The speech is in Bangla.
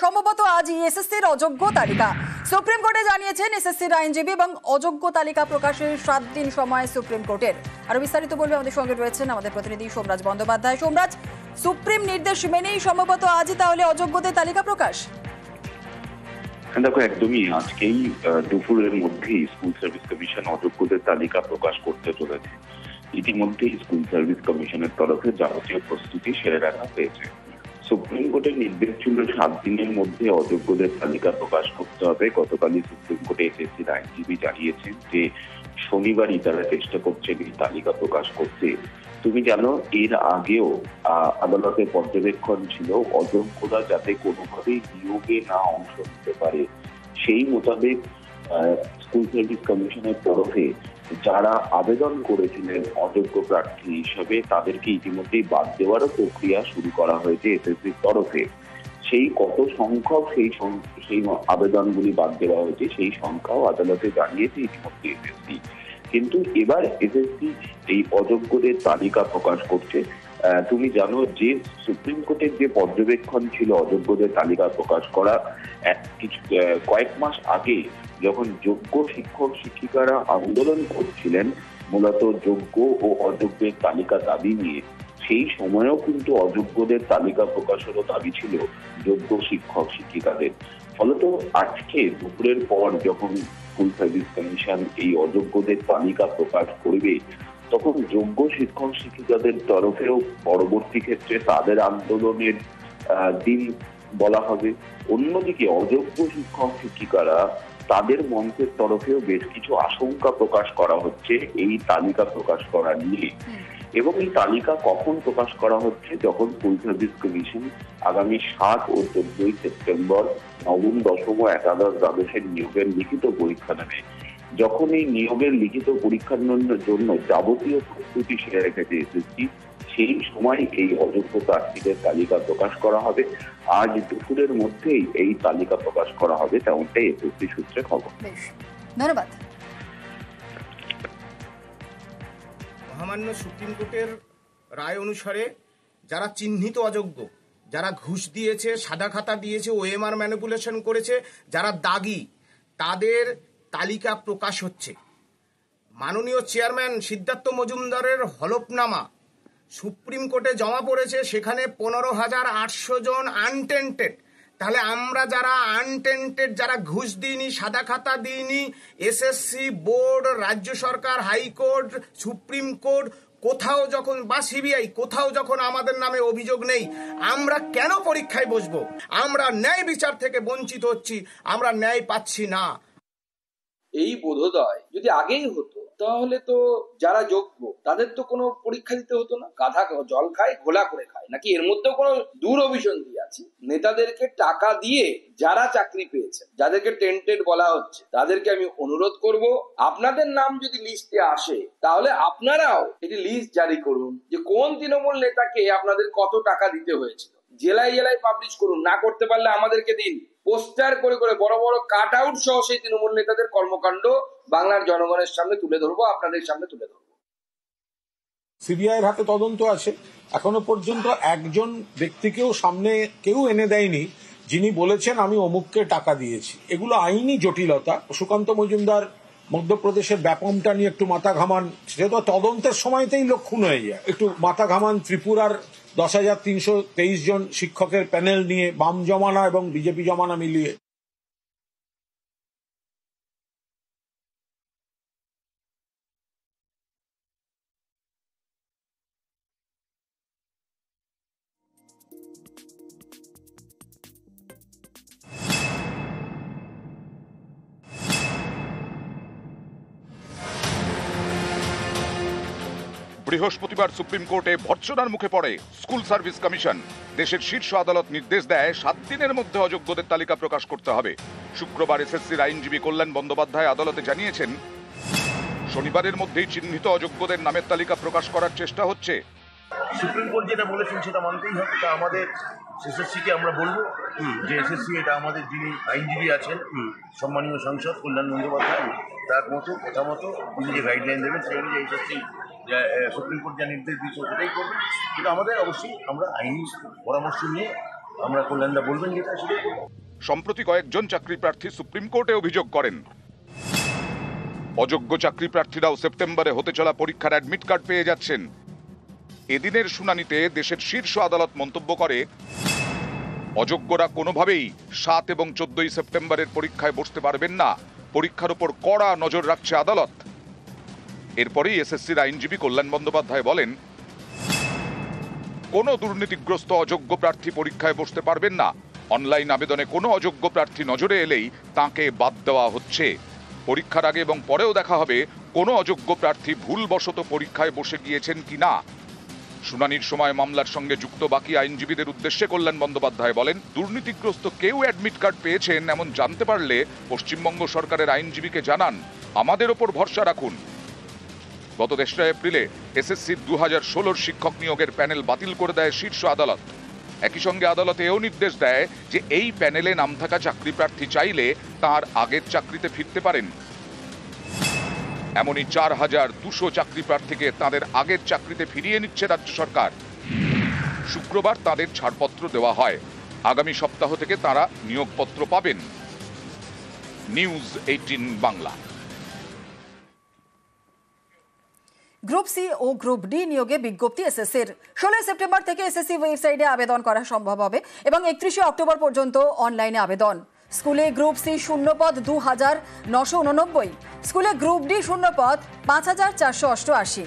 সম্ভবত আজ এসএসসির অযোগ্য তালিকা সুপ্রিম কোর্টে জানিয়েছেন এসএসসির আইনজীবী এবং অযোগ্য তালিকা প্রকাশের 7 দিন সময় সুপ্রিম কোর্টের। আরো বিস্তারিত বলবে আমাদের সঙ্গে রয়েছেন আমাদের প্রতিনিধি সোমরাজ বন্দ্যোপাধ্যায়। সোমরাজ, সুপ্রিম নির্দেশ মেনেই সম্ভবত আজই তাহলে অযোগ্যদের তালিকা প্রকাশ? দেখো, একদমই আজকেই দুপুরের মধ্যেই স্কুল সার্ভিস কমিশন অযোগ্যদের তালিকা প্রকাশ করতে চলেছে। ইতিমধ্যেই স্কুল সার্ভিস কমিশনের তরফে যাবতীয় প্রস্তুতি সেরে রাখা হয়েছে। সুপ্রিম কোর্টের নির্দেশ ছিল 7 দিনের মধ্যে অযোগ্যদের তালিকা প্রকাশ করতে হবে। গতকালই সুপ্রিম কোর্টে এসএসসির আইনজীবী জানিয়েছেন যে শনিবারই তারা চেষ্টা করছেন এই তালিকা প্রকাশ করতে। তুমি জানো, এর আগেও আদালতের পর্যবেক্ষণ ছিল অযোগ্যরা যাতে কোনোভাবেই নিয়োগে না অংশ নিতে পারে, সেই মোতাবেক স্কুল সার্ভিস কমিশনের তরফে যারা আবেদন করেছিলেন অযোগ্য প্রার্থী হিসেবে তাদেরকে ইতিমধ্যেই বাদ দেওয়ারও প্রক্রিয়া শুরু করা হয়েছে এসএসসির তরফে। সেই কত সংখ্যক সেই আবেদনগুলি বাদ দেওয়া হয়েছে সেই সংখ্যাও আদালতে জানিয়েছে ইতিমধ্যে এসএসসি। কিন্তু এবার এসএসসি এই অযোগ্যদের তালিকা প্রকাশ করছে। তুমি জানো যে সুপ্রিম কোর্টের যে পর্যবেক্ষণ ছিল অযোগ্যদের তালিকা প্রকাশ করা কয়েক মাস আগে, যখন যোগ্য শিক্ষক শিক্ষিকারা আন্দোলন করছিলেন মূলত যোগ্য ও অযোগ্যের তালিকা দাবি নিয়ে, সেই সময়েও কিন্তু অযোগ্যদের তালিকা প্রকাশেরও দাবি ছিল যোগ্য শিক্ষক শিক্ষিকাদের। ফলত আজকে দুপুরের পর যখন স্কুল সার্ভিস কমিশন এই অযোগ্যদের তালিকা প্রকাশ করবে, তখন যোগ্য শিক্ষক শিক্ষিকাদের তরফেও পরবর্তী ক্ষেত্রে তাদের আন্দোলনের দিন বলা হবে। অন্যদিকে অযোগ্য শিক্ষক শিক্ষিকারা তাদের মঞ্চের তরফেও বেশ কিছু আশঙ্কা প্রকাশ করা হচ্ছে এই তালিকা প্রকাশ করা নিয়ে। এবং এই তালিকা কখন প্রকাশ করা হচ্ছে? যখন স্কুল সার্ভিস কমিশন আগামী 7 ও 14 সেপ্টেম্বর নবম, দশম ও একাদশ দ্বাদশের নিয়োগের লিখিত পরীক্ষা নেবে। যখন এই নিয়োগের লিখিত পরীক্ষার জন্য যাবতীয় প্রস্তুতি সেরে রেখেছে এসএসসি, সেই সময় এই অযোগ্য প্রার্থীদের তালিকা প্রকাশ করা হবে। আজ দুপুরের মধ্যেই এই তালিকা প্রকাশ করা হবে, তেমনটাই এসএসসি সূত্রে খবর। ধন্যবাদ। মহামান্য সুপ্রিম কোর্টের রায় অনুসারে যারা চিহ্নিত অযোগ্য, যারা ঘুষ দিয়েছে, সাদা খাতা দিয়েছে, ওএমআর ম্যানিপুলেশন করেছে, যারা দাগি, তাদের তালিকা প্রকাশ হচ্ছে। মাননীয় চেয়ারম্যান সিদ্ধার্থ মজুমদারের হলফনামা সুপ্রিম কোর্টে জমা পড়েছে, সেখানে 15,800 জন আনটেন্টেড। তাহলে আমরা যারা আনটেন্টেড, যারা ঘুষ দিইনি, সাদা খাতা দিইনি, এসএসসি বোর্ড, রাজ্য সরকার, হাইকোর্ট, সুপ্রিম কোর্ট কোথাও যখন বা সিবিআই কোথাও যখন আমাদের নামে অভিযোগ নেই, আমরা কেন পরীক্ষায় বসবো? আমরা ন্যায় বিচার থেকে বঞ্চিত হচ্ছি, আমরা ন্যায় পাচ্ছি না। এই বোধোদয় যদি আগেই হতো তাহলে তো যারা যোগ্য তাদের তো কোনো পরীক্ষা দিতে হতো না। গাধা জল খায়, ঘোলা করে খায় নাকি? এর মধ্যেও কোনো দূরভিসন্ধি আছে? নেতাদেরকে টাকা দিয়ে যারা চাকরি পেয়েছে, যাদেরকে টেন্টেড বলা হচ্ছে, তাদেরকে আমি অনুরোধ করব, আপনাদের নাম যদি লিস্টে আসে তাহলে আপনারাও এটি লিস্ট জারি করুন যে কোন তৃণমূল নেতাকে আপনাদের কত টাকা দিতে হয়েছিল। জেলায় জেলায় পাবলিশ করুন। না করতে পারলে আমাদেরকে দিন। পোস্টার করে করে বড় বড় কাট আউট সহ সেই তৃণমূল নেতাদের কর্মকাণ্ড বাংলার জনগণের সামনে তুলে ধরবো, আপনাদের সামনে তুলে ধরবো। সিবিআইয়ের হাতে তদন্ত আছে। এখনো পর্যন্ত একজন ব্যক্তিকেও সামনে কেউ এনে দেয়নি যিনি বলেছেন আমি অমুককে টাকা দিয়েছি। এগুলো আইনি জটিলতা। সুকান্ত মজুমদার মধ্যপ্রদেশের ব্যাপমটা নিয়ে একটু মাথা ঘামান, সেটা তো তদন্তের সময়তেই লক্ষণ হয়ে যায়। একটু মাথা ঘামান ত্রিপুরার 10,323 জন শিক্ষকের প্যানেল নিয়ে, বাম জমানা এবং বিজেপি জমানা মিলিয়ে। বৃহস্পতিবার সুপ্রিম কোর্টে ভর্ৎসনার মুখে পড়ে স্কুল সার্ভিস কমিশন। দেশের শীর্ষ আদালত নির্দেশ দেয় 7 দিনের মধ্যে অযোগ্যদের তালিকা প্রকাশ করতে হবে। শুক্রবার এসএসসির আইনজীবী কল্যাণ বন্দ্যোপাধ্যায় আদালতে জানিয়েছেন, শনিবারের মধ্যেই চিহ্নিত অযোগ্যদের নামের তালিকা প্রকাশ করার চেষ্টা হচ্ছে। সুপ্রিম কোর্ট যেটা বলেছেন সেটা মানতেই হবে। তা আমাদের এসএসসিকে আমরা বলবো যে এসএসসি এটা আমাদের যিনি আইনজীবী আছেন সম্মানীয় সাংসদ কল্যাণ বন্দ্যোপাধ্যায়, তার মতো কথা মতো তিনি যে গাইডলাইন দেবেন সেই অনুযায়ী এসএসসি সুপ্রিম কোর্ট যা নির্দেশ দিচ্ছে সেটাই করবে। কিন্তু আমাদের অবশ্যই আমরা আইনি পরামর্শ নিয়ে আমরা কল্যাণদা বলবেন যেটা সেটাই করবো। সম্প্রতি কয়েকজন চাকরি প্রার্থী সুপ্রিম কোর্টে অভিযোগ করেন, অযোগ্য চাকরি প্রার্থীরাও সেপ্টেম্বরে হতে চলা পরীক্ষার অ্যাডমিট কার্ড পেয়ে যাচ্ছেন। এদিনের শুনানিতে দেশের শীর্ষ আদালত মন্তব্য করে, অযোগ্যরা কোনোভাবেই 7 এবং 14 সেপ্টেম্বরের পরীক্ষায় বসতে পারবেন না। পরীক্ষার উপর কড়া নজর রাখছে আদালত। এরপরেই এসএসসির আইনজীবী কল্যাণ বন্দ্যোপাধ্যায় বলেন, কোনো দুর্নীতিগ্রস্ত অযোগ্য প্রার্থী পরীক্ষায় বসতে পারবেন না। অনলাইন আবেদনে কোনো অযোগ্য প্রার্থী নজরে এলেই তাকে বাদ দেওয়া হচ্ছে। পরীক্ষার আগে এবং পরেও দেখা হবে কোনো অযোগ্য প্রার্থী ভুলবশত পরীক্ষায় বসে গিয়েছেন কিনা। শুনানির সময় মামলার সঙ্গে যুক্ত বাকি আইনজীবীদের উদ্দেশ্যে কল্যাণ বন্দ্যোপাধ্যায় বলেন, দুর্নীতিগ্রস্ত কেউ অ্যাডমিট কার্ড পেয়েছেন এমন জানতে পারলে পশ্চিমবঙ্গ সরকারের আইনজীবীকে জানান, আমাদের ওপর ভরসা রাখুন। গত 3 এপ্রিলে এসএসসির 2016 শিক্ষক নিয়োগের প্যানেল বাতিল করে দেয় শীর্ষ আদালত। একই সঙ্গে আদালত এও নির্দেশ দেয় যে এই প্যানেলে নাম থাকা চাকরি প্রার্থী চাইলে তার আগের চাকরিতে ফিরতে পারেন। এমনই 4200 চাকরি প্রার্থীকে তাদের আগের চাকরিতে ফিরিয়ে নিচ্ছে রাজ্য সরকার। শুক্রবার তাদের ছাড়পত্র দেওয়া হয়। আগামী সপ্তাহ থেকে তারা নিয়োগপত্র পাবেন। নিউজ 18 বাংলা। গ্রুপ সি ও গ্রুপ ডি নিয়োগে বিজ্ঞপ্তি এসএসসির 16 সেপ্টেম্বর থেকে এসএসসি ওয়েবসাইটে আবেদন করা সম্ভব হবে এবং 31 অক্টোবর পর্যন্ত অনলাইনে আবেদন। স্কুলে গ্রুপ সি শূন্য পদ 2989, স্কুলে গ্রুপ ডি শূন্য পদ 5488।